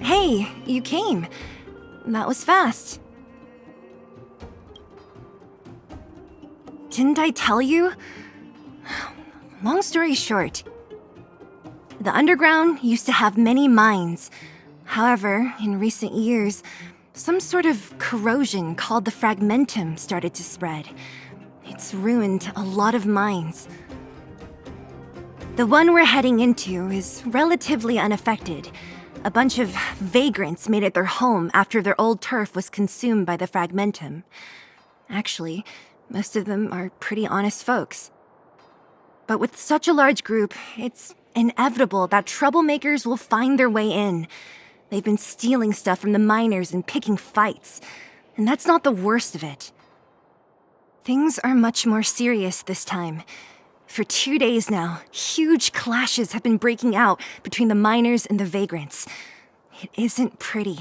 Hey, you came. That was fast. Didn't I tell you? Long story short, the underground used to have many mines. However, in recent years, some sort of corrosion called the fragmentum started to spread. It's ruined a lot of mines. The one we're heading into is relatively unaffected. A bunch of vagrants made it their home after their old turf was consumed by the fragmentum. Actually, most of them are pretty honest folks. But with such a large group, it's inevitable that troublemakers will find their way in. They've been stealing stuff from the miners and picking fights. And that's not the worst of it. Things are much more serious this time. For 2 days now, huge clashes have been breaking out between the miners and the vagrants. It isn't pretty.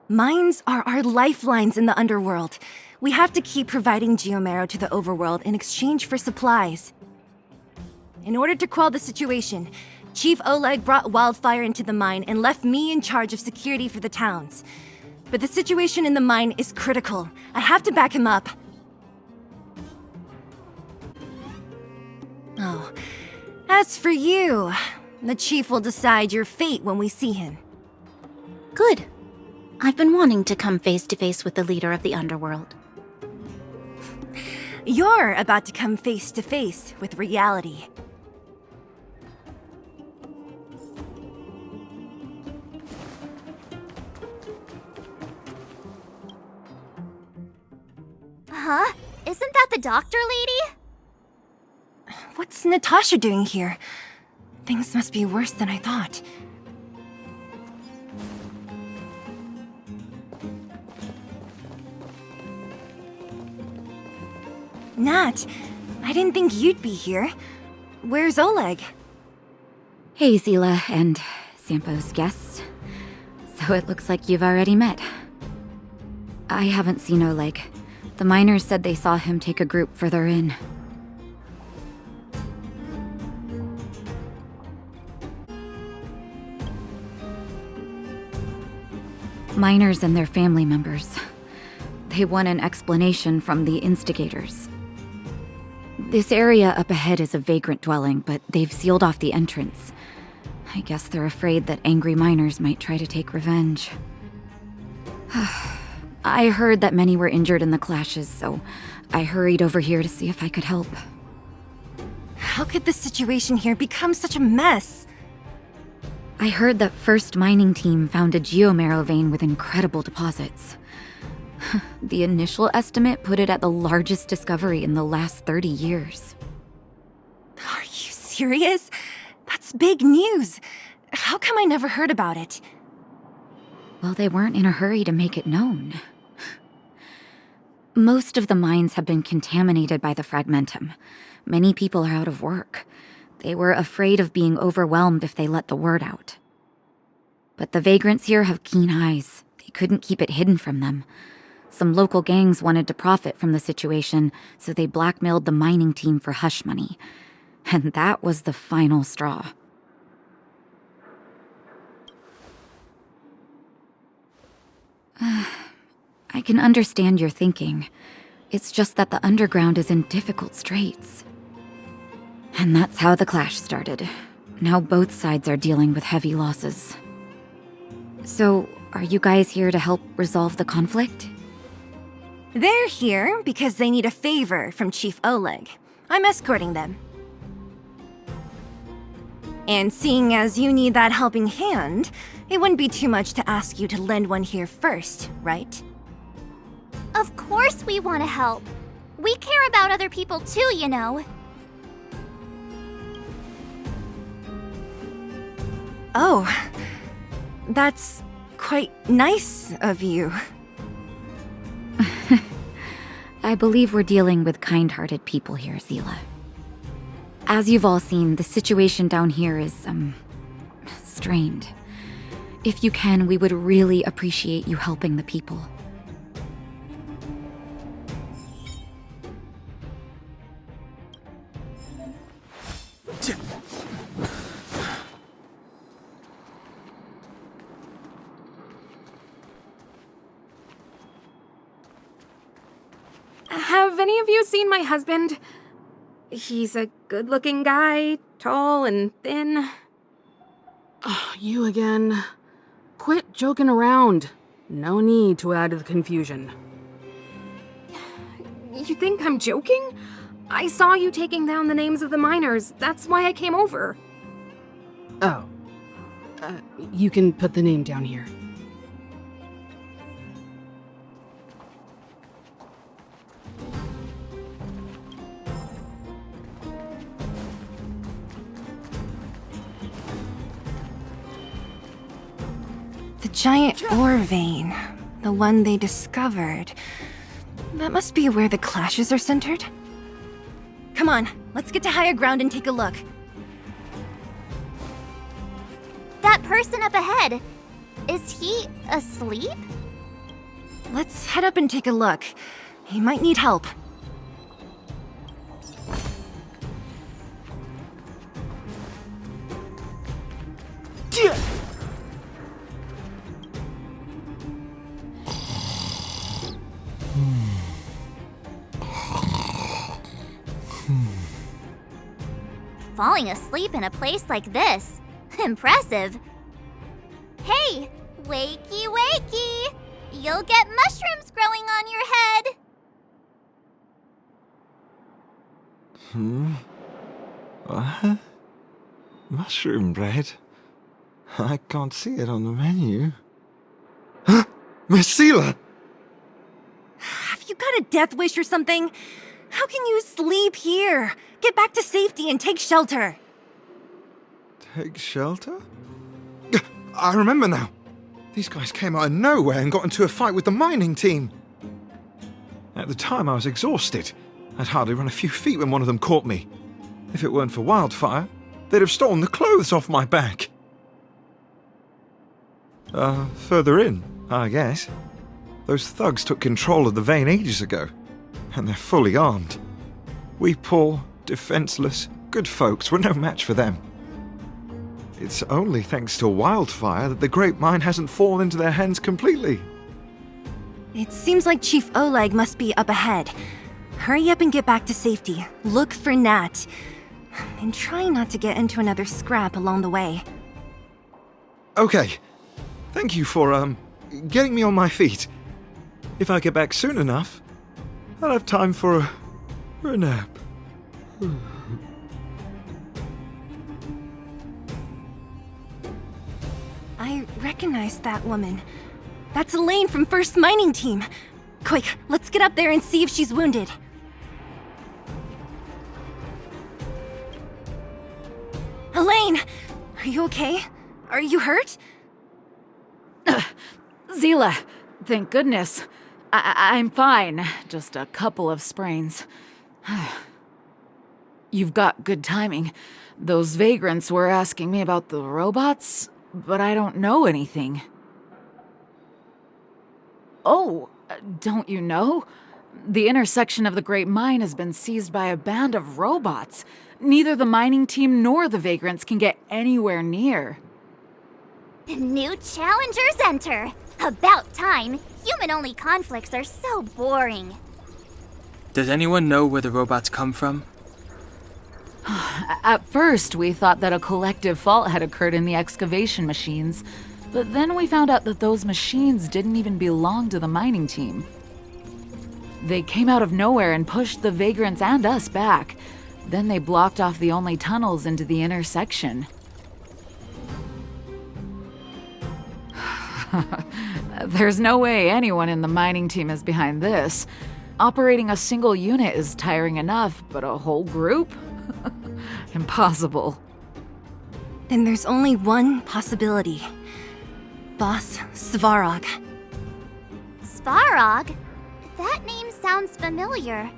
Mines are our lifelines in the underworld. We have to keep providing geomarrow to the overworld in exchange for supplies. In order to quell the situation, Chief Oleg brought wildfire into the mine and left me in charge of security for the towns. But the situation in the mine is critical. I have to back him up. Oh, as for you, the chief will decide your fate when we see him. Good. I've been wanting to come face to face with the leader of the underworld. You're about to come face to face with reality. Huh? Isn't that the doctor lady? What's Natasha doing here? Things must be worse than I thought. Nat, I didn't think you'd be here. Where's Oleg? Hey, Zila and Sampo's guests. So it looks like you've already met. I haven't seen Oleg. The miners said they saw him take a group further in. Miners and their family members. They want an explanation from the instigators. This area up ahead is a vagrant dwelling, but they've sealed off the entrance. I guess they're afraid that angry miners might try to take revenge. I heard that many were injured in the clashes, so I hurried over here to see if I could help. How could the situation here become such a mess? I heard that First Mining Team found a geomarrow vein with incredible deposits. The initial estimate put it at the largest discovery in the last 30 years. Are you serious? That's big news. How come I never heard about it? Well, they weren't in a hurry to make it known. Most of the mines have been contaminated by the fragmentum. Many people are out of work. They were afraid of being overwhelmed if they let the word out. But the vagrants here have keen eyes. They couldn't keep it hidden from them. Some local gangs wanted to profit from the situation, so they blackmailed the mining team for hush money. And that was the final straw. I can understand your thinking. It's just that the underground is in difficult straits. And that's how the clash started. Now both sides are dealing with heavy losses. So, are you guys here to help resolve the conflict? They're here because they need a favor from Chief Oleg. I'm escorting them. And seeing as you need that helping hand, it wouldn't be too much to ask you to lend one here first, right? Of course we want to help. We care about other people too, you know. Oh, that's quite nice of you. I believe we're dealing with kind-hearted people here, Zila. As you've all seen, the situation down here is, strained. If you can, we would really appreciate you helping the people. Have any of you seen my husband? He's a good-looking guy, tall and thin. You again. Quit joking around. No need to add to the confusion. You think I'm joking? I saw you taking down the names of the miners. That's why I came over. Oh. You can put the name down here. The giant ore vein. The one they discovered. That must be where the clashes are centered. Come on, let's get to higher ground and take a look. That person up ahead, is he asleep? Let's head up and take a look. He might need help. Falling asleep in a place like this. Impressive. Hey, wakey wakey! You'll get mushrooms growing on your head. What? Mushroom bread? I can't see it on the menu. Miss Seela! Have you got a death wish or something? How can you sleep here? Get back to safety and take shelter. Take shelter? I remember now. These guys came out of nowhere and got into a fight with the mining team. At the time, I was exhausted. I'd hardly run a few feet when one of them caught me. If it weren't for Wildfire, they'd have stolen the clothes off my back. Further in, I guess. Those thugs took control of the vein ages ago, and they're fully armed. We poor, defenseless, good folks were no match for them. It's only thanks to Wildfire that the Great Mine hasn't fallen into their hands completely. It seems like Chief Oleg must be up ahead. Hurry up and get back to safety. Look for Nat. And try not to get into another scrap along the way. Okay. Thank you for, getting me on my feet. If I get back soon enough, I'll have time for a nap. I recognize that woman. That's Elaine from First Mining Team. Quick, let's get up there and see if she's wounded. Elaine! Are you okay? Are you hurt? Seela, thank goodness. I'm fine. Just a couple of sprains. You've got good timing. Those vagrants were asking me about the robots, but I don't know anything. Oh, don't you know? The intersection of the Great Mine has been seized by a band of robots. Neither the mining team nor the vagrants can get anywhere near. New challengers enter. About time. Human-only conflicts are so boring. Does anyone know where the robots come from? At first, we thought that a collective fault had occurred in the excavation machines, but then we found out that those machines didn't even belong to the mining team. They came out of nowhere and pushed the vagrants and us back. Then they blocked off the only tunnels into the intersection. There's no way anyone in the mining team is behind this. Operating a single unit is tiring enough, but a whole group? Impossible. Then there's only one possibility. Boss Svarog. Svarog? That name sounds familiar.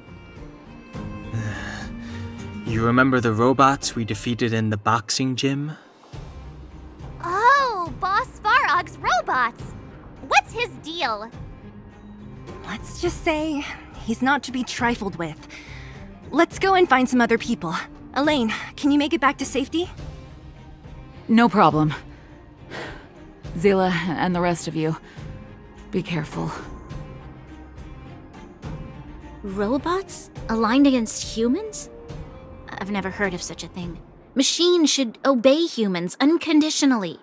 You remember the robots we defeated in the boxing gym? Oh, Boss Svarog's robots! What's his deal? Let's just say he's not to be trifled with. Let's go and find some other people. Elaine, can you make it back to safety? No problem. Seela and the rest of you, be careful. Robots? Aligned against humans? I've never heard of such a thing. Machines should obey humans unconditionally.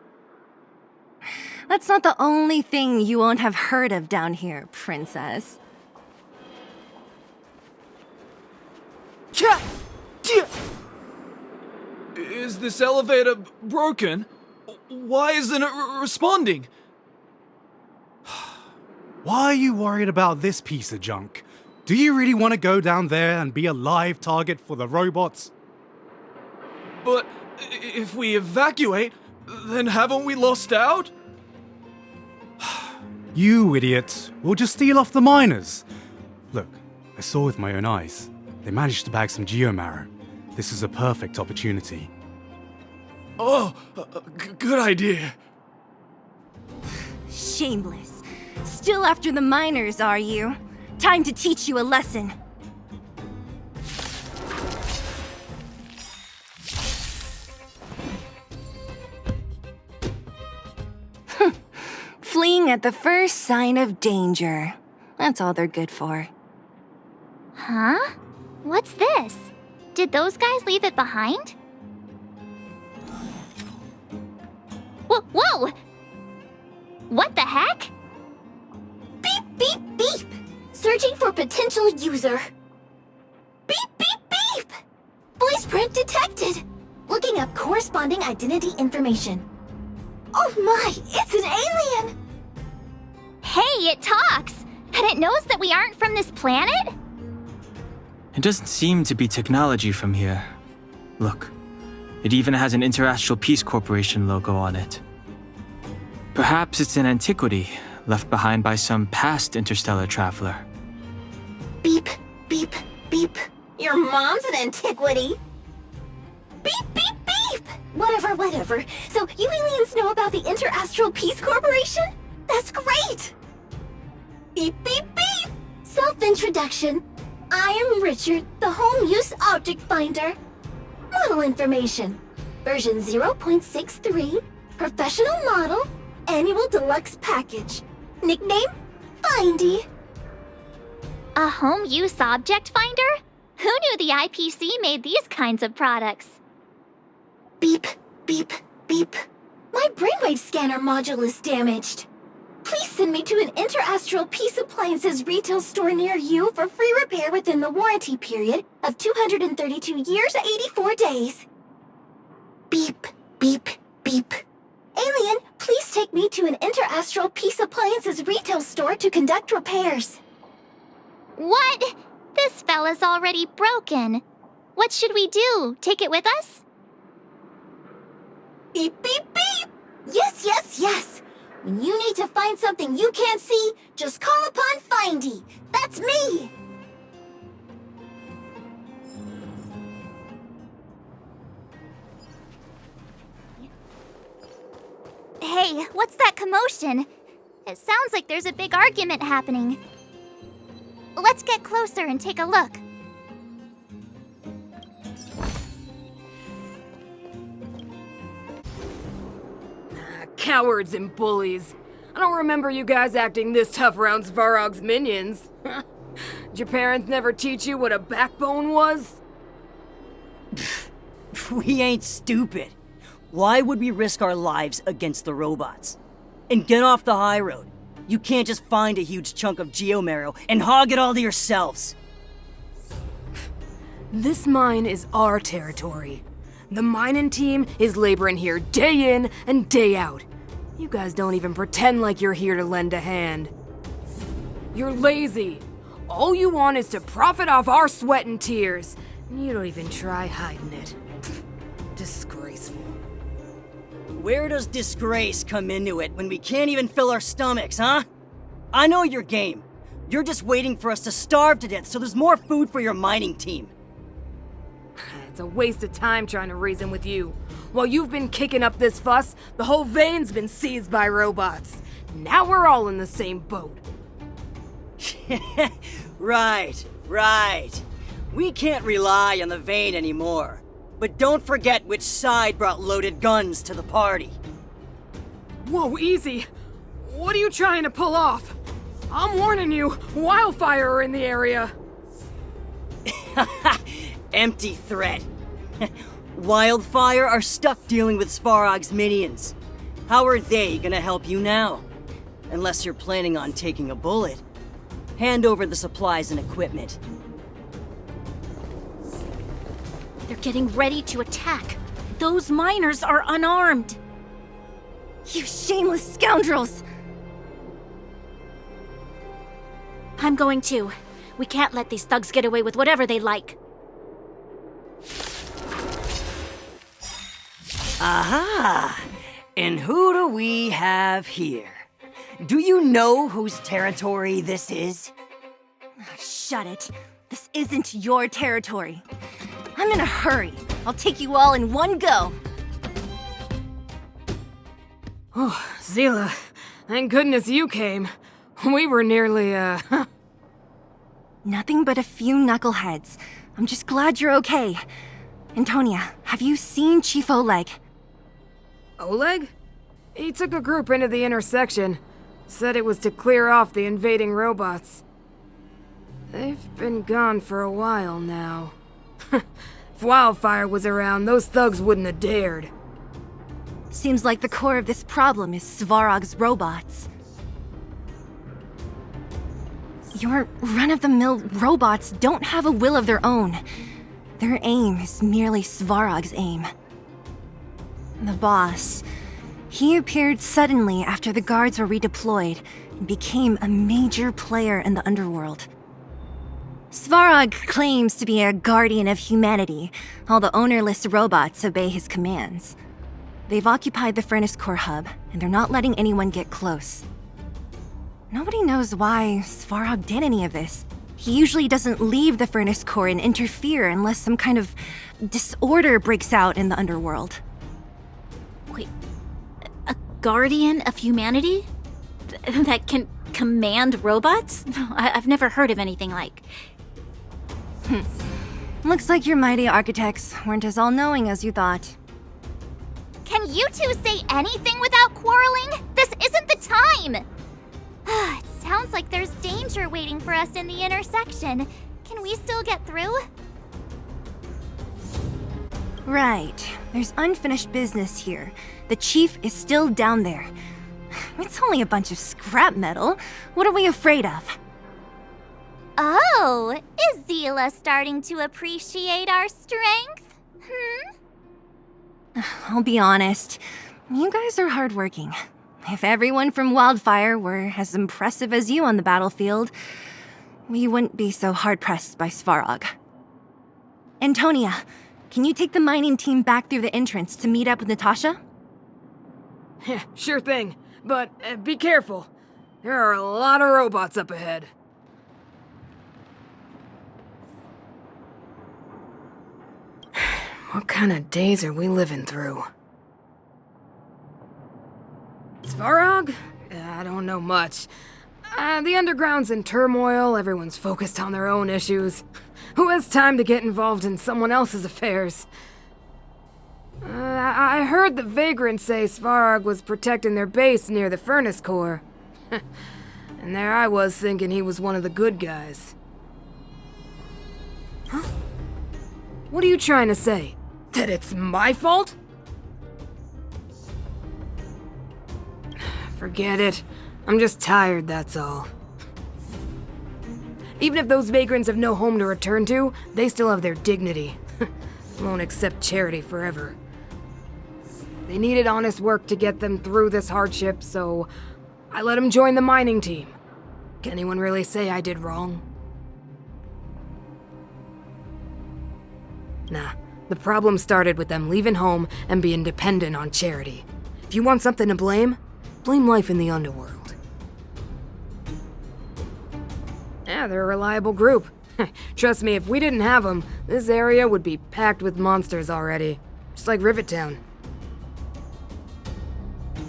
That's not the only thing you won't have heard of down here, princess. Is this elevator broken? Why isn't it responding? Why are you worried about this piece of junk? Do you really want to go down there and be a live target for the robots? But if we evacuate, then haven't we lost out? You idiots! We'll just steal off the miners. Look, I saw with my own eyes. They managed to bag some geomarrow. This is a perfect opportunity. Oh, good idea. Shameless. Still after the miners, are you? Time to teach you a lesson. Fleeing at the first sign of danger. That's all they're good for. Huh? What's this? Did those guys leave it behind? Whoa! What the heck? Beep, beep, beep! Searching for potential user. Beep, beep, beep! Voice print detected. Looking up corresponding identity information. Oh my, it's an alien! Hey, it talks! And it knows that we aren't from this planet? It doesn't seem to be technology from here. Look, it even has an Interastral Peace Corporation logo on it. Perhaps it's an antiquity left behind by some past interstellar traveler. Beep, beep, beep. Your mom's an antiquity. Beep, beep, beep! Whatever. So you aliens know about the Interastral Peace Corporation? That's great! Beep, beep, beep! Self-introduction. I am Richard, the Home Use Object Finder. Model information. Version 0.63. Professional model. Annual deluxe package. Nickname? Findy. A home use object finder? Who knew the IPC made these kinds of products? Beep, beep, beep. My brainwave scanner module is damaged. Please send me to an Interastral Peace Appliances retail store near you for free repair within the warranty period of 232 years, 84 days. Beep, beep, beep. Alien, please take me to an Interastral Peace Appliances retail store to conduct repairs. What? This fella's already broken. What should we do? Take it with us? Beep, beep, beep! Yes! When you need to find something you can't see, just call upon Findy. That's me! Hey, what's that commotion? It sounds like there's a big argument happening. Let's get closer and take a look. Cowards and bullies. I don't remember you guys acting this tough around Svarog's minions. Did your parents never teach you what a backbone was? We ain't stupid. Why would we risk our lives against the robots? And get off the high road. You can't just find a huge chunk of geomarrow and hog it all to yourselves. This mine is our territory. The mining team is laboring here day in and day out. You guys don't even pretend like you're here to lend a hand. You're lazy. All you want is to profit off our sweat and tears. You don't even try hiding it. Disgraceful. Where does disgrace come into it when we can't even fill our stomachs, huh? I know your game. You're just waiting for us to starve to death so there's more food for your mining team. It's a waste of time trying to reason with you. While you've been kicking up this fuss, the whole vein's been seized by robots. Now we're all in the same boat. Right. We can't rely on the vein anymore. But don't forget which side brought loaded guns to the party. Whoa, easy. What are you trying to pull off? I'm warning you, wildfire are in the area. Empty threat. Wildfire are stuck dealing with Svarog's minions. How are they gonna help you now? Unless you're planning on taking a bullet. Hand over the supplies and equipment. They're getting ready to attack. Those miners are unarmed. You shameless scoundrels! I'm going too. We can't let these thugs get away with whatever they like. Aha! And who do we have here? Do you know whose territory this is? Shut it. This isn't your territory. I'm in a hurry. I'll take you all in one go. Oh, Zila, thank goodness you came. We were nearly, Nothing but a few knuckleheads. I'm just glad you're okay. Antonia, have you seen Chief Oleg? Oleg? He took a group into the intersection. Said it was to clear off the invading robots. They've been gone for a while now. If Wildfire was around, those thugs wouldn't have dared. Seems like the core of this problem is Svarog's robots. Your run-of-the-mill robots don't have a will of their own. Their aim is merely Svarog's aim. The boss, he appeared suddenly after the guards were redeployed and became a major player in the underworld. Svarog claims to be a guardian of humanity, while the ownerless robots obey his commands. They've occupied the Furnace Core hub, and they're not letting anyone get close. Nobody knows why Svarog did any of this. He usually doesn't leave the Furnace Core and interfere unless some kind of disorder breaks out in the underworld. Wait, a guardian of humanity? That can command robots? I've never heard of anything like. Looks like your mighty architects weren't as all-knowing as you thought. Can you two say anything without quarreling? This isn't the time! It sounds like there's danger waiting for us in the intersection. Can we still get through? Right. There's unfinished business here. The chief is still down there. It's only a bunch of scrap metal. What are we afraid of? Oh, is Zila starting to appreciate our strength? I'll be honest. You guys are hardworking. If everyone from Wildfire were as impressive as you on the battlefield, we wouldn't be so hard-pressed by Svarog. Antonia, can you take the mining team back through the entrance to meet up with Natasha? Sure thing, but be careful. There are a lot of robots up ahead. What kind of days are we living through? Svarog? I don't know much. The underground's in turmoil, everyone's focused on their own issues. Who has time to get involved in someone else's affairs? I heard the Vagrants say Svarog was protecting their base near the Furnace Core. And there I was thinking he was one of the good guys. Huh? What are you trying to say? That it's my fault? Forget it. I'm just tired, that's all. Even if those vagrants have no home to return to, they still have their dignity. Won't accept charity forever. They needed honest work to get them through this hardship, so I let them join the mining team. Can anyone really say I did wrong? Nah, the problem started with them leaving home and being dependent on charity. If you want something to blame, blame life in the underworld. Yeah, they're a reliable group. Trust me, if we didn't have them, this area would be packed with monsters already. Just like Rivet Town.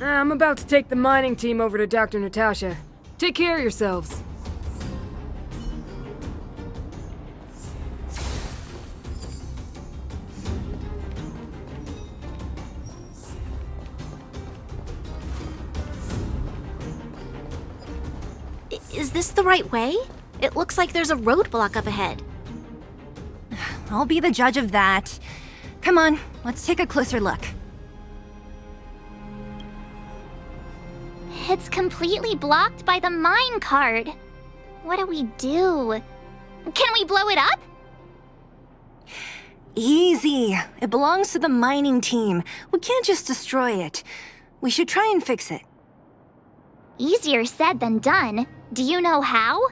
I'm about to take the mining team over to Dr. Natasha. Take care of yourselves. Is this the right way? It looks like there's a roadblock up ahead. I'll be the judge of that. Come on, let's take a closer look. It's completely blocked by the mine cart. What do we do? Can we blow it up? Easy. It belongs to the mining team. We can't just destroy it. We should try and fix it. Easier said than done. Do you know how?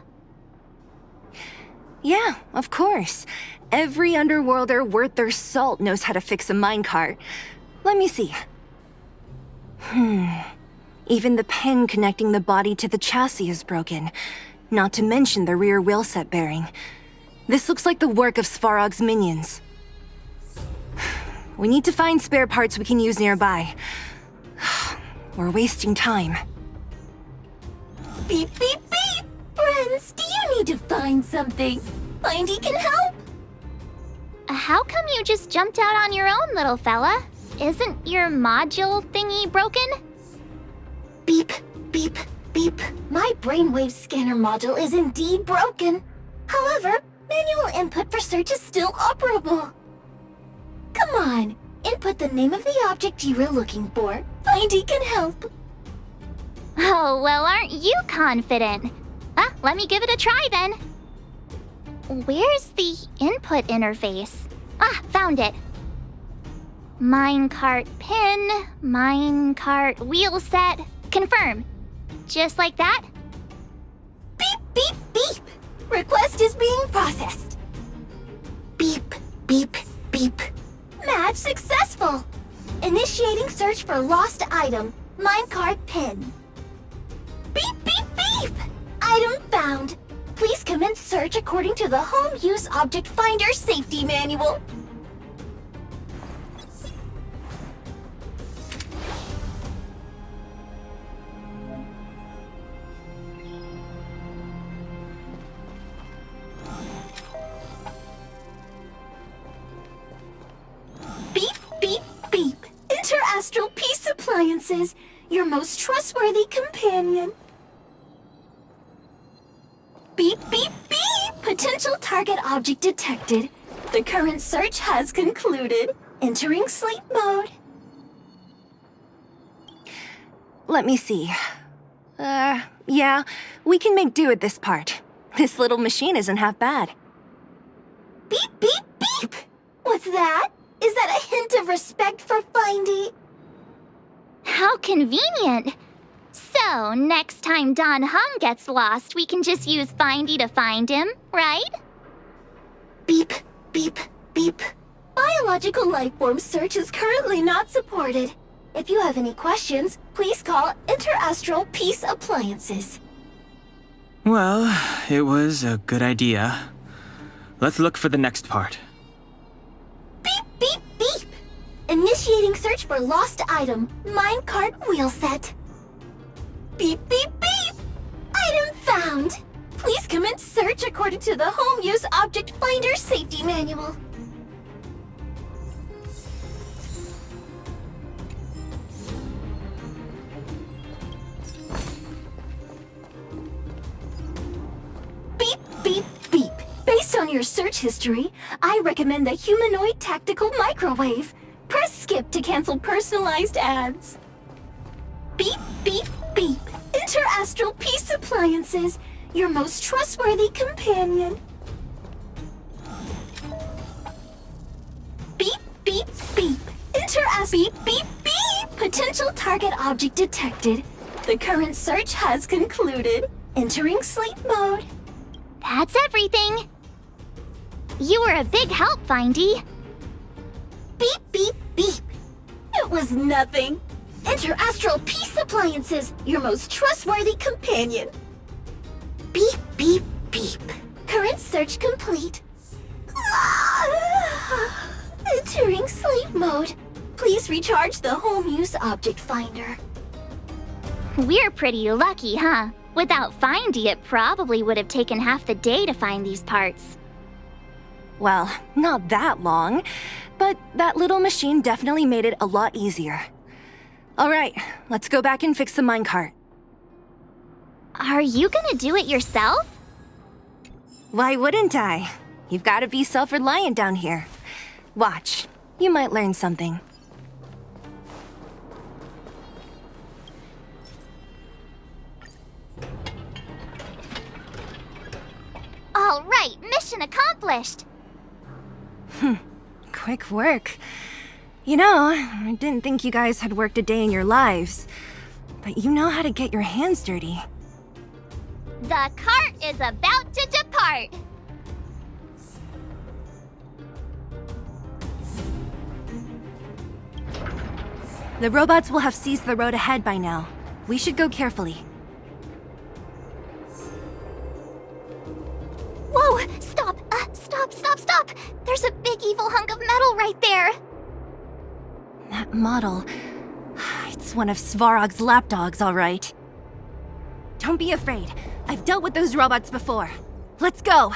Yeah, of course. Every underworlder worth their salt knows how to fix a minecart. Let me see. Even the pin connecting the body to the chassis is broken. Not to mention the rear wheel set bearing. This looks like the work of Svarog's minions. We need to find spare parts we can use nearby. We're wasting time. Beep, beep, beep! Friends, do you need to find something? Findy can help? How come you just jumped out on your own, little fella? Isn't your module thingy broken? Beep, beep, beep. My brainwave scanner module is indeed broken. However, manual input for search is still operable. Come on, input the name of the object you were looking for. Findy can help. Oh, well, aren't you confident? Let me give it a try then. Where's the input interface? Found it. Minecart pin, minecart wheel set, confirm. Just like that? Beep, beep, beep. Request is being processed. Beep, beep, beep. Match successful. Initiating search for lost item, minecart pin. Beep, beep, beep. Item found. Please commence search according to the Home Use Object Finder Safety Manual. Beep, beep, beep. Interastral Peace Appliances, your most trustworthy companion. Beep, beep, beep! Potential target object detected. The current search has concluded. Entering sleep mode. Let me see. Yeah, we can make do with this part. This little machine isn't half bad. Beep, beep, beep! What's that? Is that a hint of respect for Findy? How convenient. So, next time Don Hum gets lost, we can just use Findy to find him, right? Beep, beep, beep. Biological life form search is currently not supported. If you have any questions, please call Interastral Peace Appliances. Well, it was a good idea. Let's look for the next part. Beep, beep, beep! Initiating search for lost item, minecart wheel set. Beep, beep, beep! Item found! Please commence search according to the Home Use Object Finder Safety Manual. Beep, beep, beep. Based on your search history, I recommend the humanoid tactical microwave. Press skip to cancel personalized ads. Beep, beep, beep. Interastral Peace Appliances, your most trustworthy companion. Beep, beep, beep. Beep, beep, beep. Potential target object detected. The current search has concluded. Entering sleep mode. That's everything. You were a big help, Findy. Beep, beep, beep. It was nothing. Interastral Peace Appliances, your most trustworthy companion. Beep, beep, beep. Current search complete. Entering sleep mode. Please recharge the Home Use Object Finder. We're pretty lucky, huh? Without Findy, it probably would have taken half the day to find these parts. Well, not that long, but that little machine definitely made it a lot easier. All right, let's go back and fix the minecart. Are you gonna do it yourself? Why wouldn't I? You've got to be self-reliant down here. Watch. You might learn something. All right, mission accomplished. Quick work. You know, I didn't think you guys had worked a day in your lives. But you know how to get your hands dirty. The cart is about to depart. The robots will have seized the road ahead by now. We should go carefully. Whoa! Stop! Stop! There's a big evil hunk of metal right there! That model... It's one of Svarog's lapdogs, all right. Don't be afraid. I've dealt with those robots before. Let's go!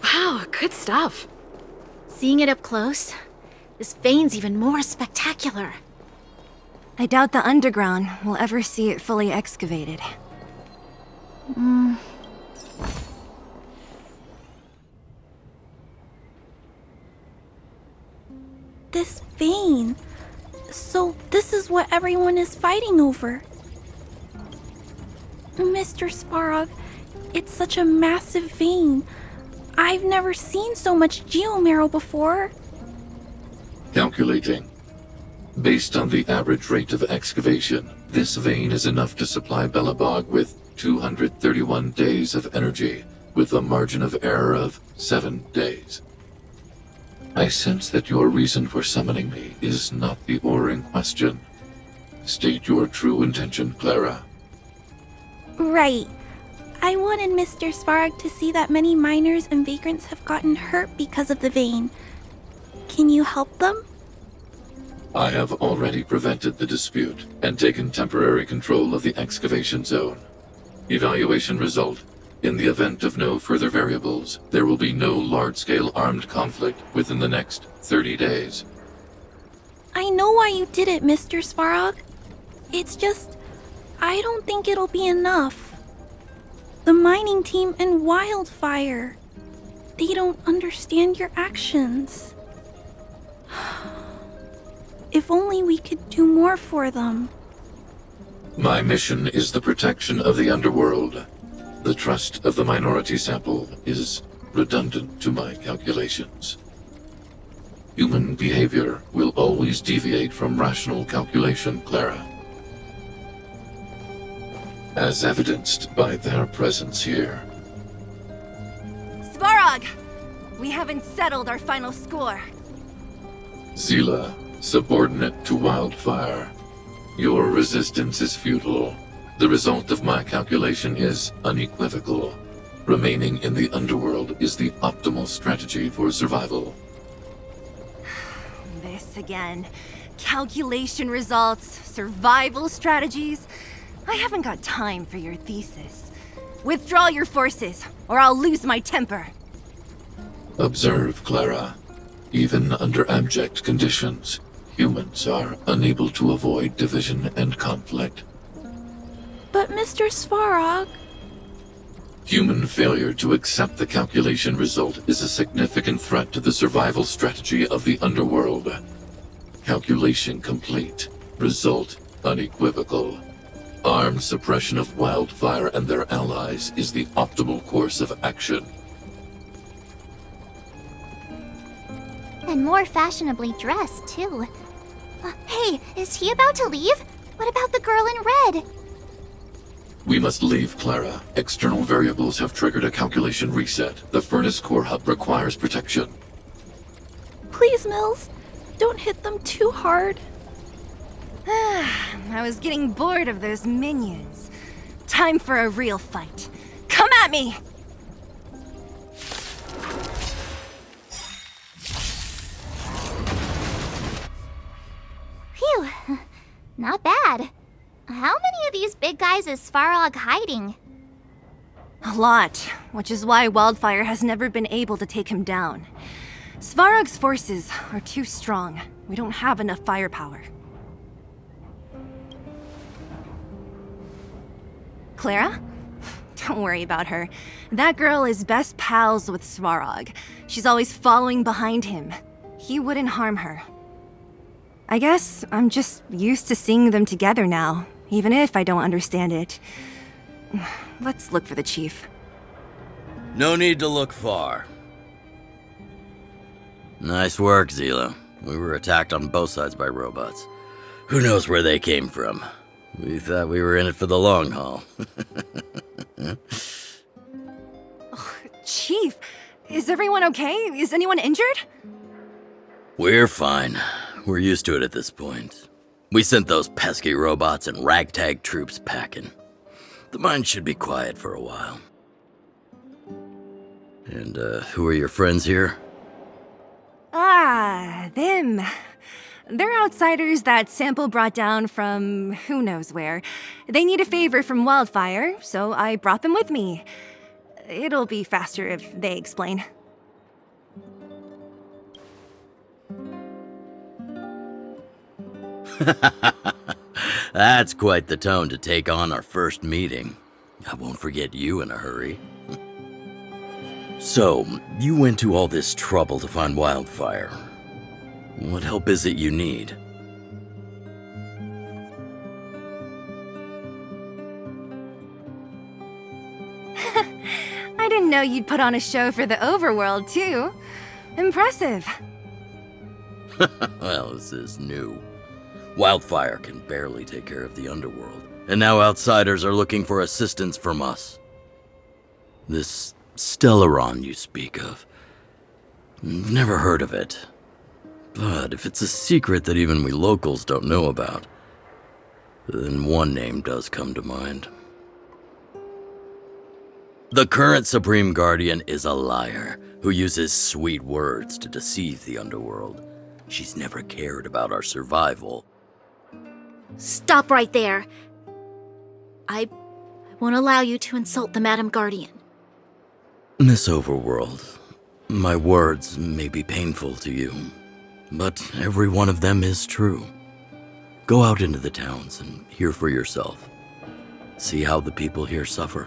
Wow, good stuff. Seeing it up close, this vein's even more spectacular. I doubt the underground will ever see it fully excavated. This vein. So this is what everyone is fighting over. Mr. Svarog, it's such a massive vein. I've never seen so much geomarrow before. Calculating. Based on the average rate of excavation, this vein is enough to supply Belobog with 231 days of energy, with a margin of error of 7 days. I sense that your reason for summoning me is not the ore in question. State your true intention, Clara. Right. I wanted Mr. Svarog to see that many miners and vagrants have gotten hurt because of the vein. Can you help them? I have already prevented the dispute and taken temporary control of the excavation zone. Evaluation result. In the event of no further variables, there will be no large-scale armed conflict within the next 30 days. I know why you did it, Mr. Svarog. It's just, I don't think it'll be enough. The mining team and Wildfire. They don't understand your actions. If only we could do more for them. My mission is the protection of the underworld. The trust of the minority sample is redundant to my calculations. Human behavior will always deviate from rational calculation, Clara. As evidenced by their presence here. Svarog! We haven't settled our final score. Zila, subordinate to Wildfire. Your resistance is futile. The result of my calculation is unequivocal. Remaining in the underworld is the optimal strategy for survival. This again. Calculation results, survival strategies. I haven't got time for your thesis. Withdraw your forces, or I'll lose my temper. Observe, Clara. Even under abject conditions, humans are unable to avoid division and conflict. But Mr. Svarog... Human failure to accept the calculation result is a significant threat to the survival strategy of the underworld. Calculation complete. Result unequivocal. Armed suppression of Wildfire and their allies is the optimal course of action. And more fashionably dressed, too. Hey, is he about to leave? What about the girl in red? We must leave, Clara. External variables have triggered a calculation reset. The furnace core hub requires protection. Please, Mills. Don't hit them too hard. I was getting bored of those minions. Time for a real fight. Come at me! Phew. Not bad. How many of these big guys is Svarog hiding? A lot, which is why Wildfire has never been able to take him down. Svarog's forces are too strong. We don't have enough firepower. Clara? Don't worry about her. That girl is best pals with Svarog. She's always following behind him. He wouldn't harm her. I guess I'm just used to seeing them together now, even if I don't understand it. Let's look for the chief. No need to look far. Nice work, Zila. We were attacked on both sides by robots. Who knows where they came from? We thought we were in it for the long haul. Chief, is everyone okay? Is anyone injured? We're fine. We're used to it at this point. We sent those pesky robots and ragtag troops packing. The mine should be quiet for a while. And, who are your friends here? Ah, them. They're outsiders that Sample brought down from who knows where. They need a favor from Wildfire, so I brought them with me. It'll be faster if they explain. That's quite the tone to take on our first meeting. I won't forget you in a hurry. So, you went to all this trouble to find Wildfire. What help is it you need? I didn't know you'd put on a show for the overworld, too. Impressive. Well, this is new. Wildfire can barely take care of the underworld, and now outsiders are looking for assistance from us. This Stellaron you speak of. Never heard of it. But if it's a secret that even we locals don't know about, then one name does come to mind. The current Supreme Guardian is a liar who uses sweet words to deceive the underworld. She's never cared about our survival. Stop right there. I won't allow you to insult the Madam Guardian. Miss Overworld, my words may be painful to you, but every one of them is true. Go out into the towns and hear for yourself. See how the people here suffer.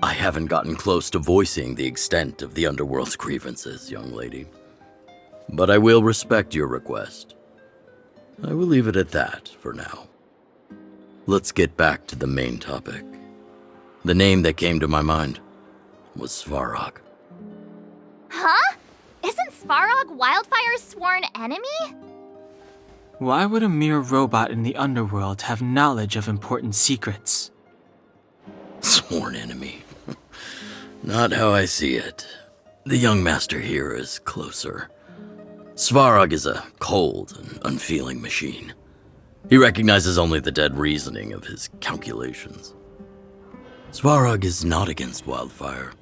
I haven't gotten close to voicing the extent of the underworld's grievances, young lady. But I will respect your request. I will leave it at that for now. Let's get back to the main topic. The name that came to my mind was Svarog. Huh? Isn't Svarog Wildfire's sworn enemy? Why would a mere robot in the underworld have knowledge of important secrets? Sworn enemy. Not how I see it. The young master here is closer. Svarog is a cold and unfeeling machine. He recognizes only the dead reasoning of his calculations. Svarog is not against Wildfire.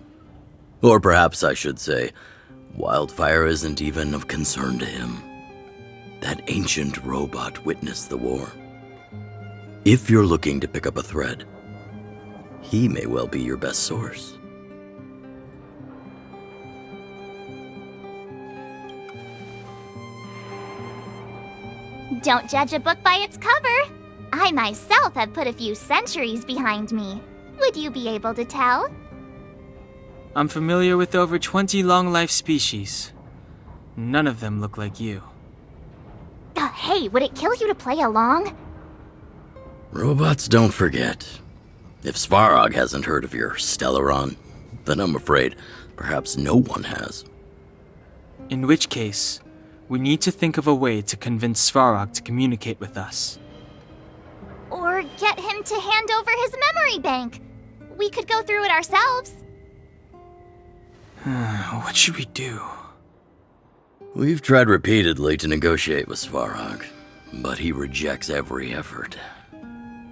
Or perhaps I should say, Wildfire isn't even of concern to him. That ancient robot witnessed the war. If you're looking to pick up a thread, he may well be your best source. Don't judge a book by its cover. I myself have put a few centuries behind me. Would you be able to tell? I'm familiar with over 20 long-life species. None of them look like you. Hey, would it kill you to play along? Robots don't forget. If Svarog hasn't heard of your Stellaron, then I'm afraid perhaps no one has. In which case, we need to think of a way to convince Svarog to communicate with us. Or get him to hand over his memory bank. We could go through it ourselves. What should we do? We've tried repeatedly to negotiate with Svarog, but he rejects every effort.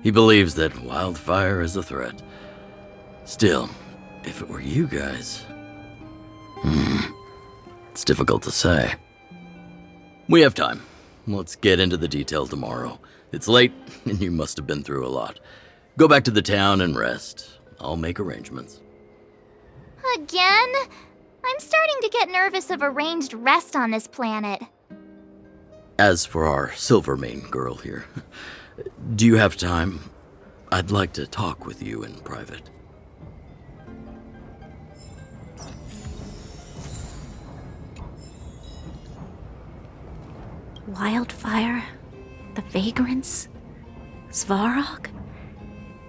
He believes that Wildfire is a threat. Still, if it were you guys... it's difficult to say. We have time. Let's get into the details tomorrow. It's late, and you must have been through a lot. Go back to the town and rest. I'll make arrangements. Again? I'm starting to get nervous of arranged rest on this planet. As for our Silvermane girl here, do you have time? I'd like to talk with you in private. Wildfire, the vagrants, Svarog.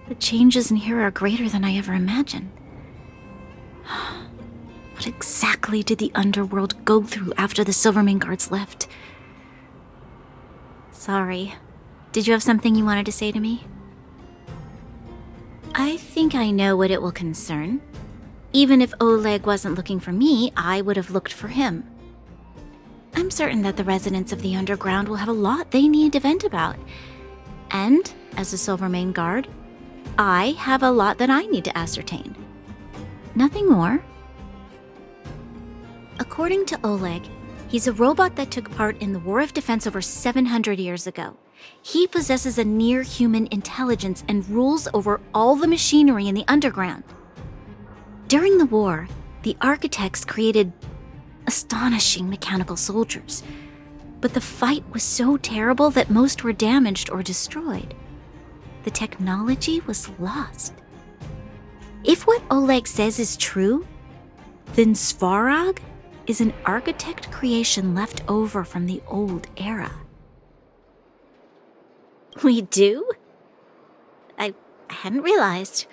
The changes in here are greater than I ever imagined. What exactly did the underworld go through after the Silvermane guards left? Sorry. Did you have something you wanted to say to me? I think I know what it will concern. Even if Oleg wasn't looking for me, I would have looked for him. I'm certain that the residents of the underground will have a lot they need to vent about. And, as a Silvermane guard, I have a lot that I need to ascertain. Nothing more. According to Oleg, he's a robot that took part in the War of Defense over 700 years ago. He possesses a near-human intelligence and rules over all the machinery in the underground. During the war, the architects created astonishing mechanical soldiers, but the fight was so terrible that most were damaged or destroyed. The technology was lost. If what Oleg says is true, then Svarog is an architect creation left over from the old era. We do? I hadn't realized.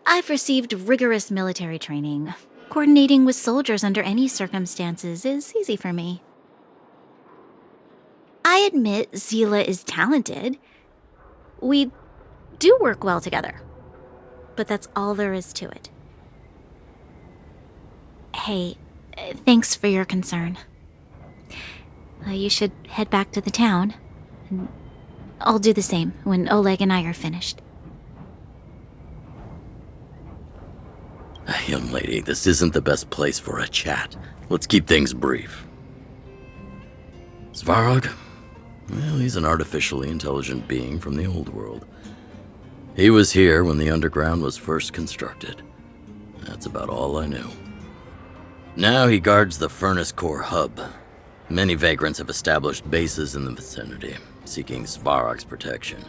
I've received rigorous military training. Coordinating with soldiers under any circumstances is easy for me. I admit Zila is talented. We do work well together. But that's all there is to it. Hey, thanks for your concern. You should head back to the town. And I'll do the same when Oleg and I are finished. Young lady, this isn't the best place for a chat. Let's keep things brief. Svarog? Well, he's an artificially intelligent being from the old world. He was here when the underground was first constructed. That's about all I knew. Now he guards the Furnace Core hub. Many vagrants have established bases in the vicinity, seeking Svarog's protection.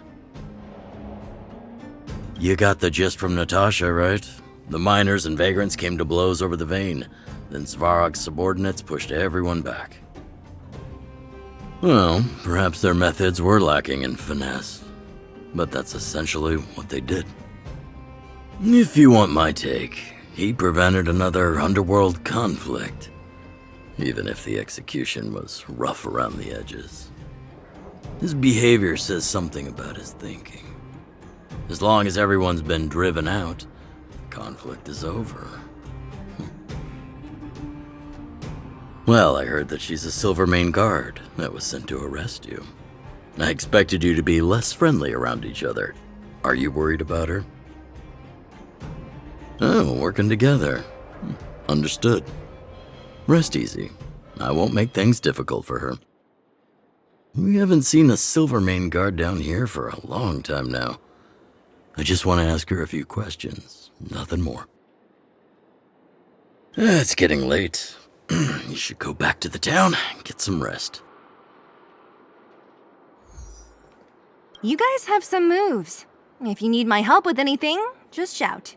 You got the gist from Natasha, right? The miners and vagrants came to blows over the vein, then Svarog's subordinates pushed everyone back. Well, perhaps their methods were lacking in finesse, but that's essentially what they did. If you want my take, he prevented another underworld conflict, even if the execution was rough around the edges. His behavior says something about his thinking. As long as everyone's been driven out, conflict is over. Well, I heard that she's a Silvermane guard that was sent to arrest you. I expected you to be less friendly around each other. Are you worried about her? Oh, working together. Understood. Rest easy. I won't make things difficult for her. We haven't seen a Silvermane guard down here for a long time now. I just want to ask her a few questions. Nothing more. It's getting late. You should go back to the town and get some rest. You guys have some moves. If you need my help with anything, just shout.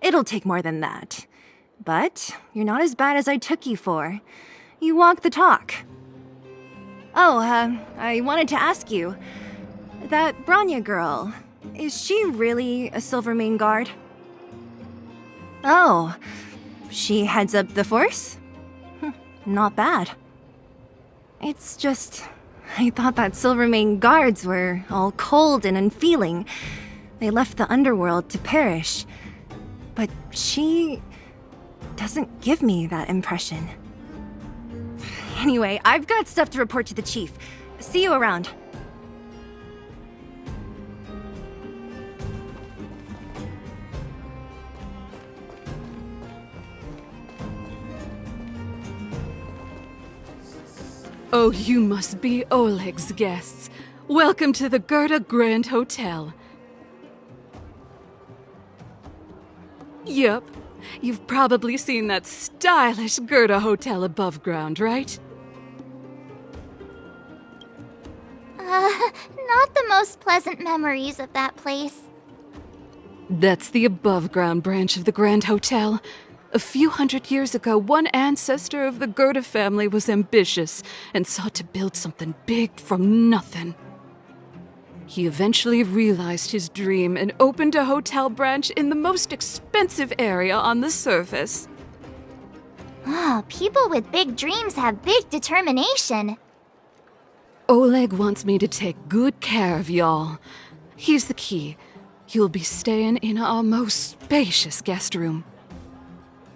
It'll take more than that. But you're not as bad as I took you for. You walk the talk. Oh, I wanted to ask you. That Branya girl, is she really a Silvermane guard? Oh, she heads up the force? Not bad. It's just, I thought that Silvermane guards were all cold and unfeeling. They left the underworld to perish. But she doesn't give me that impression. Anyway, I've got stuff to report to the chief. See you around. Oh, you must be Oleg's guests. Welcome to the Gerda Grand Hotel. Yup. You've probably seen that stylish Gerda Hotel above ground, right? Not the most pleasant memories of that place. That's the above-ground branch of the Grand Hotel. A few hundred years ago, one ancestor of the Gerda family was ambitious and sought to build something big from nothing. He eventually realized his dream and opened a hotel branch in the most expensive area on the surface. Oh, people with big dreams have big determination. Oleg wants me to take good care of y'all. Here's the key. You'll be staying in our most spacious guest room.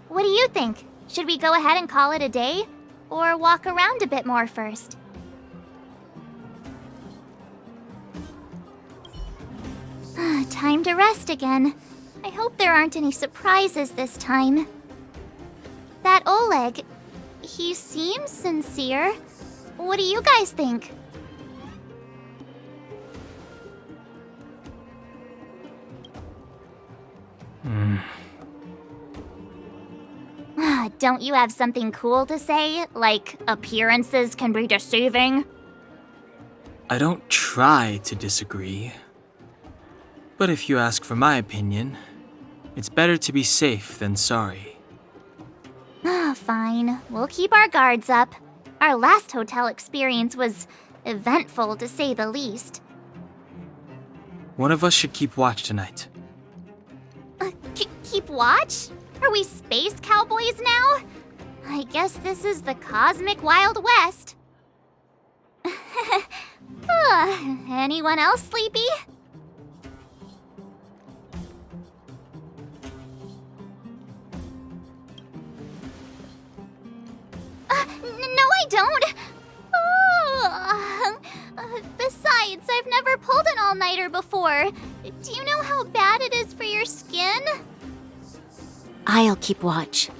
What do you think? Should we go ahead and call it a day? Or walk around a bit more first? Time to rest again. I hope there aren't any surprises this time. That Oleg, he seems sincere. What do you guys think? Don't you have something cool to say? Like, appearances can be deceiving? I don't try to disagree. But if you ask for my opinion, it's better to be safe than sorry. Fine. We'll keep our guards up. Our last hotel experience was eventful, to say the least. One of us should keep watch tonight. Keep watch? Are we space cowboys now? I guess this is the cosmic Wild West. Anyone else sleepy? No, I don't. Besides, I've never pulled an all-nighter before. Do you know how bad it is for your skin? I'll keep watch.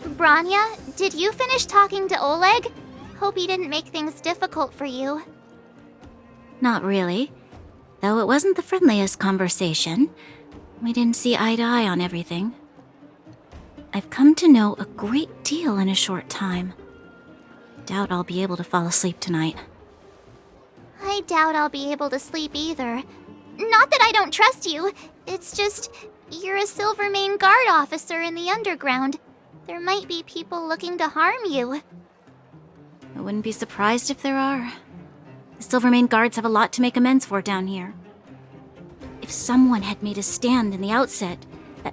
Branya, did you finish talking to Oleg? Hope he didn't make things difficult for you. Not really. Though it wasn't the friendliest conversation. We didn't see eye to eye on everything. I've come to know a great deal in a short time. Doubt I'll be able to fall asleep tonight. I doubt I'll be able to sleep either. Not that I don't trust you. It's just, you're a Silvermane guard officer in the underground. There might be people looking to harm you. I wouldn't be surprised if there are. The Silvermane guards have a lot to make amends for down here. If someone had made a stand in the outset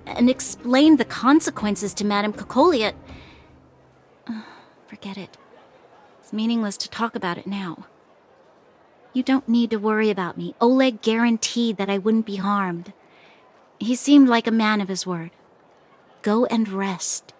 and explained the consequences to Madame Cocolia... forget it. It's meaningless to talk about it now. You don't need to worry about me. Oleg guaranteed that I wouldn't be harmed. He seemed like a man of his word. Go and rest.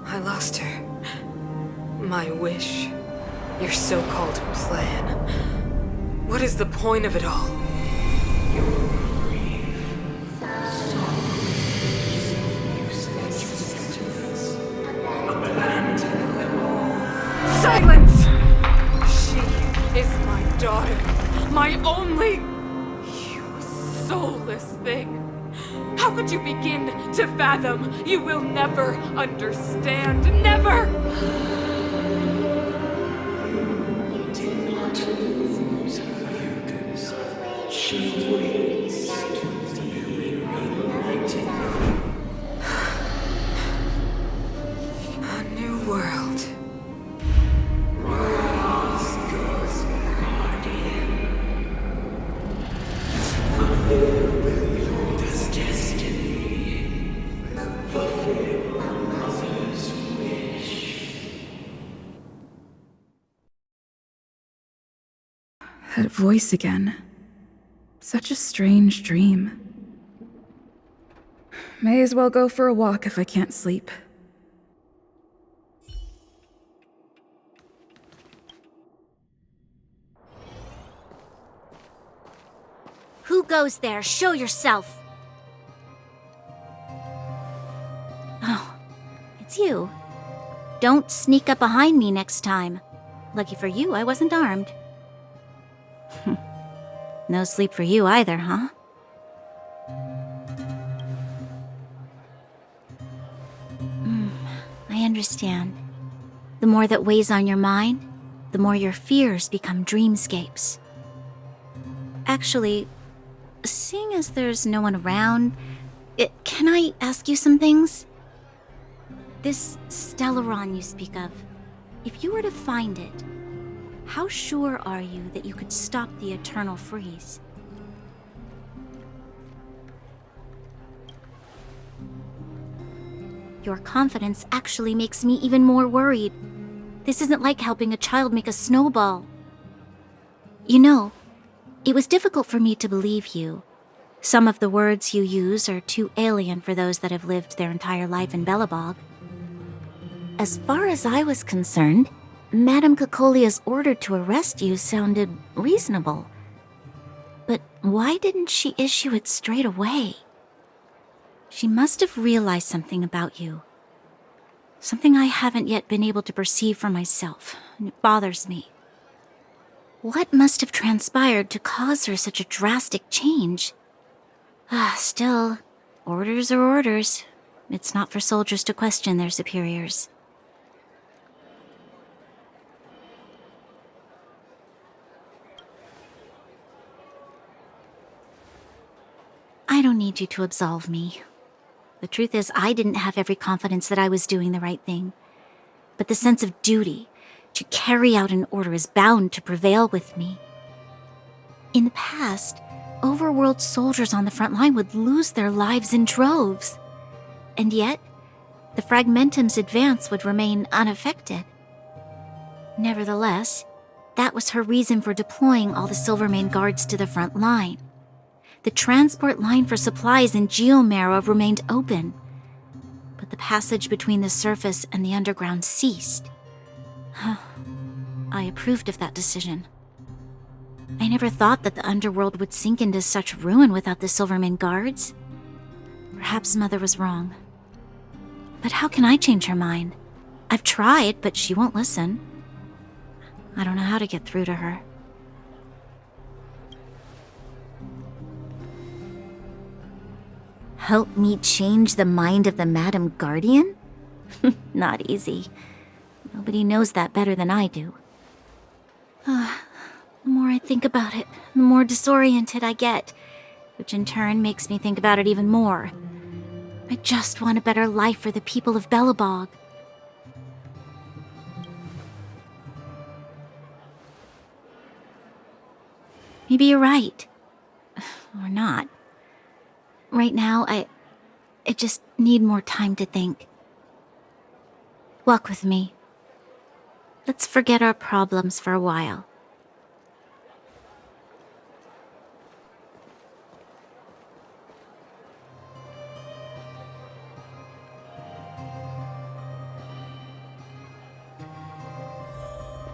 I lost her. My wish. Your so-called plan. What is the point of it all? Silence! She is my daughter. My only... You soulless thing. How could you begin to fathom? You will never understand. Never! A new world. That voice again. Such a strange dream. May as well go for a walk if I can't sleep. Who goes there? Show yourself! Oh, it's you. Don't sneak up behind me next time. Lucky for you, I wasn't armed. No sleep for you either, huh? I understand. The more that weighs on your mind, the more your fears become dreamscapes. Actually, seeing as there's no one around, can I ask you some things? This Stellaron you speak of, if you were to find it, how sure are you that you could stop the eternal freeze? Your confidence actually makes me even more worried. This isn't like helping a child make a snowball. You know, it was difficult for me to believe you. Some of the words you use are too alien for those that have lived their entire life in Belobog. As far as I was concerned, Madame Cocolia's order to arrest you sounded reasonable. But why didn't she issue it straight away? She must have realized something about you. Something I haven't yet been able to perceive for myself, and it bothers me. What must have transpired to cause her such a drastic change? Still, orders are orders. It's not for soldiers to question their superiors. I don't need you to absolve me. The truth is, I didn't have every confidence that I was doing the right thing. But the sense of duty to carry out an order is bound to prevail with me. In the past, overworld soldiers on the front line would lose their lives in droves. And yet, the Fragmentum's advance would remain unaffected. Nevertheless, that was her reason for deploying all the Silvermane guards to the front line. The transport line for supplies in Geomera remained open, but the passage between the surface and the underground ceased. I approved of that decision. I never thought that the underworld would sink into such ruin without the Silvermane guards. Perhaps Mother was wrong. But how can I change her mind? I've tried, but she won't listen. I don't know how to get through to her. Help me change the mind of the Madam Guardian? Not easy. Nobody knows that better than I do. The more I think about it, the more disoriented I get, which in turn makes me think about it even more. I just want a better life for the people of Belobog. Maybe you're right. Or not. Right now, I just need more time to think. Walk with me. Let's forget our problems for a while.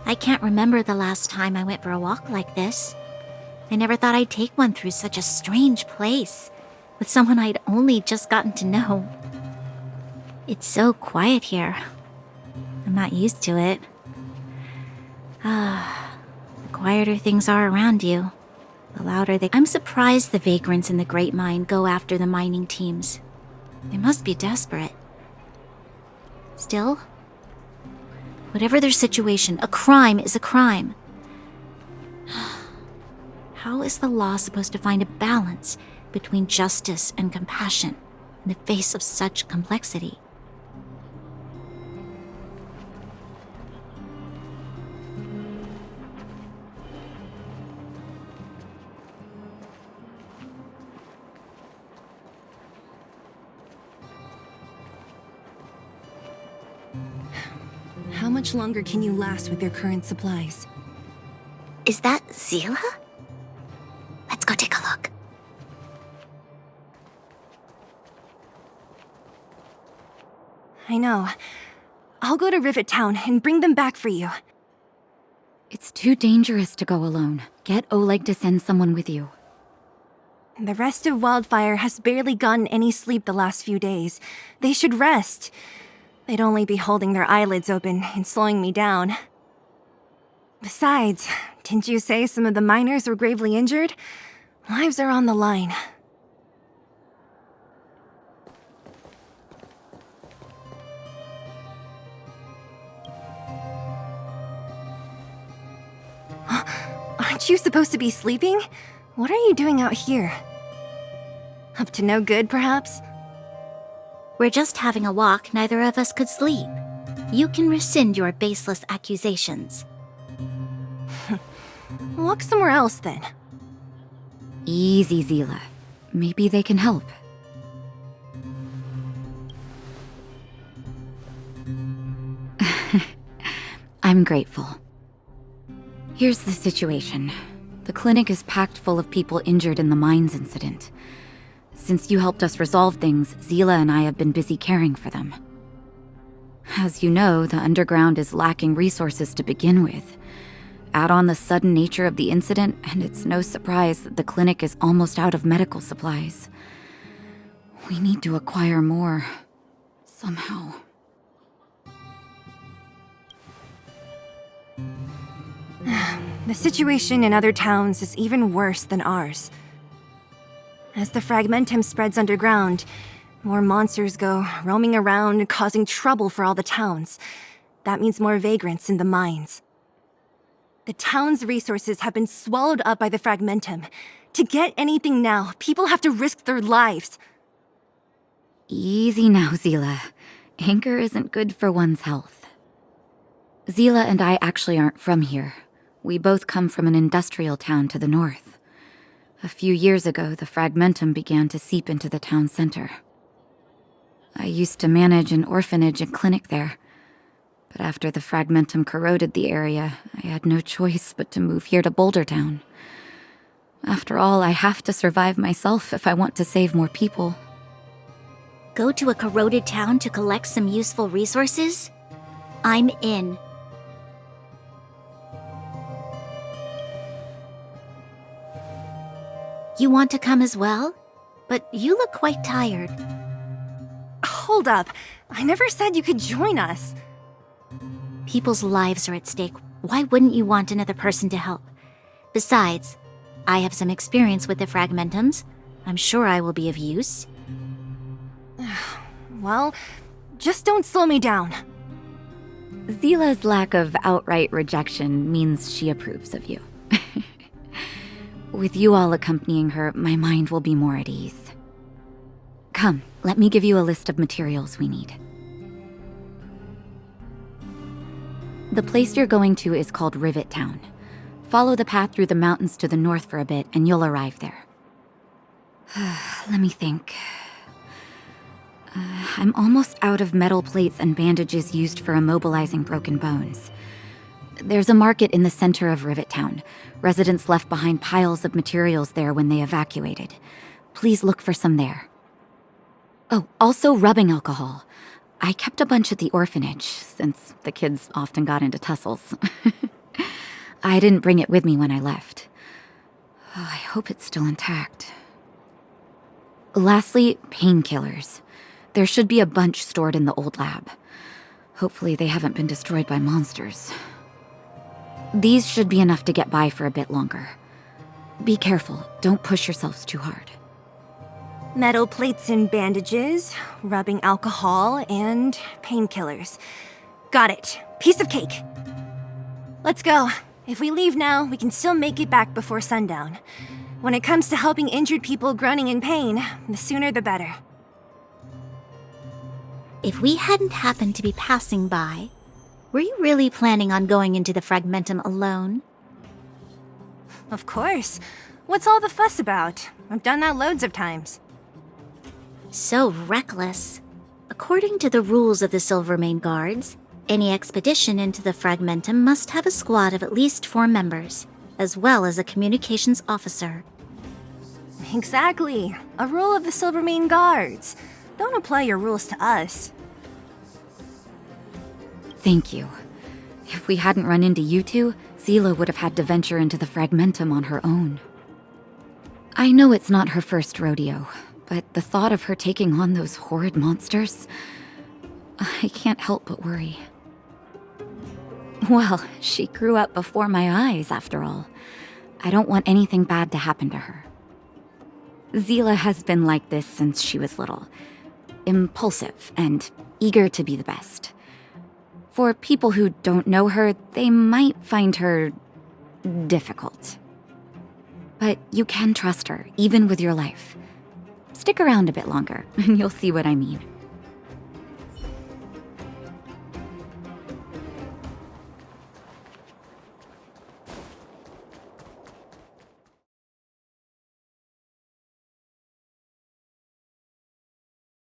I can't remember the last time I went for a walk like this. I never thought I'd take one through such a strange place, with someone I'd only just gotten to know. It's so quiet here. I'm not used to it. The quieter things are around you, the louder they... I'm surprised the vagrants in the Great Mine go after the mining teams. They must be desperate. Still, whatever their situation, a crime is a crime. How is the law supposed to find a balance between justice and compassion in the face of such complexity? How much longer can you last with your current supplies? Is that Zila? Let's go take a look. I know. I'll go to Rivet Town and bring them back for you. It's too dangerous to go alone. Get Oleg to send someone with you. The rest of Wildfire has barely gotten any sleep the last few days. They should rest. They'd only be holding their eyelids open and slowing me down. Besides, didn't you say some of the miners were gravely injured? Lives are on the line. Aren't you supposed to be sleeping? What are you doing out here? Up to no good, perhaps? We're just having a walk. Neither of us could sleep. You can rescind your baseless accusations. Walk somewhere else, then. Easy, Zila. Maybe they can help. I'm grateful. Here's the situation. The clinic is packed full of people injured in the mines incident. Since you helped us resolve things, Zila and I have been busy caring for them. As you know, the underground is lacking resources to begin with. Add on the sudden nature of the incident, and it's no surprise that the clinic is almost out of medical supplies. We need to acquire more. Somehow. The situation in other towns is even worse than ours. As the fragmentum spreads underground, more monsters go roaming around, causing trouble for all the towns. That means more vagrants in the mines. The town's resources have been swallowed up by the fragmentum. To get anything now, people have to risk their lives. Easy now, Zila. Anger isn't good for one's health. Zila and I actually aren't from here. We both come from an industrial town to the north. A few years ago, the fragmentum began to seep into the town center. I used to manage an orphanage and clinic there. But after the fragmentum corroded the area, I had no choice but to move here to Boulder Town. After all, I have to survive myself if I want to save more people. Go to a corroded town to collect some useful resources? I'm in. You want to come as well? But you look quite tired. Hold up. I never said you could join us. People's lives are at stake. Why wouldn't you want another person to help? Besides, I have some experience with the fragmentums. I'm sure I will be of use. Well, just don't slow me down. Zila's lack of outright rejection means she approves of you. With you all accompanying her, my mind will be more at ease. Come, let me give you a list of materials we need. The place you're going to is called Rivet Town. Follow the path through the mountains to the north for a bit, and you'll arrive there. Let me think. I'm almost out of metal plates and bandages used for immobilizing broken bones. There's a market in the center of Rivet Town. Residents left behind piles of materials there when they evacuated. Please look for some there. Oh, also rubbing alcohol. I kept a bunch at the orphanage, since the kids often got into tussles. I didn't bring it with me when I left. I hope it's still intact. Lastly, painkillers. There should be a bunch stored in the old lab. Hopefully they haven't been destroyed by monsters. These should be enough to get by for a bit longer. Be careful, don't push yourselves too hard. Metal plates and bandages, rubbing alcohol, and painkillers. Got it. Piece of cake. Let's go. If we leave now, we can still make it back before sundown. When it comes to helping injured people groaning in pain, the sooner the better. If we hadn't happened to be passing by, were you really planning on going into the Fragmentum alone? Of course. What's all the fuss about? I've done that loads of times. So reckless. According to the rules of the Silvermane Guards, any expedition into the Fragmentum must have a squad of at least 4 members, as well as a communications officer. Exactly. A rule of the Silvermane Guards. Don't apply your rules to us. Thank you. If we hadn't run into you two, Zila would have had to venture into the Fragmentum on her own. I know it's not her first rodeo, but the thought of her taking on those horrid monsters, I can't help but worry. Well, she grew up before my eyes, after all. I don't want anything bad to happen to her. Zila has been like this since she was little. Impulsive and eager to be the best. For people who don't know her, they might find her difficult. But you can trust her, even with your life. Stick around a bit longer, and you'll see what I mean.